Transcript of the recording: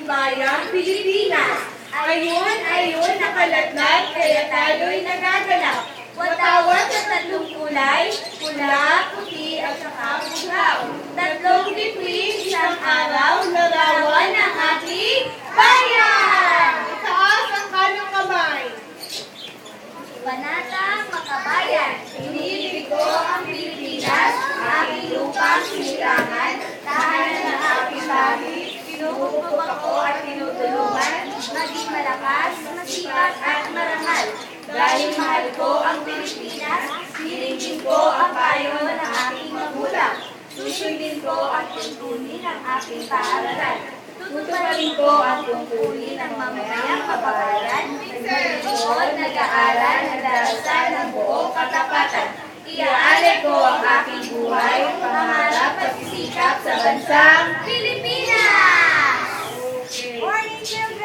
bayang Pilipinas. Ayun, nakalatlag, kaya tayo'y nagagalak. Watawat sa tatlong kulay, pula, puti, at saka pugaw. Tatlong bituin, isang araw, larawan ng ating bayan! Itaas ang kanang kamay. Banatang Makabayan, inibig ko ang Pilipinas, aking lupang sinilangan, tahanan ng aking bahay, pinupupok ako at tinutulungan, maging malakas, masipag at marangal. Dahil mahal ko ang Pilipinas, hiringin ko ang payo ng aking magulang. Susundin ko ang tungkulin ng aking paaralan. Tutuparin ko ang tungkulin ng mamamayang kababayan, naglilingkod, nag-aaral, nagdarasal ng buong katapatan. Iaalay ko ang aking buhay, pangarap at sikap sa bansang Pilipinas! Morning, children!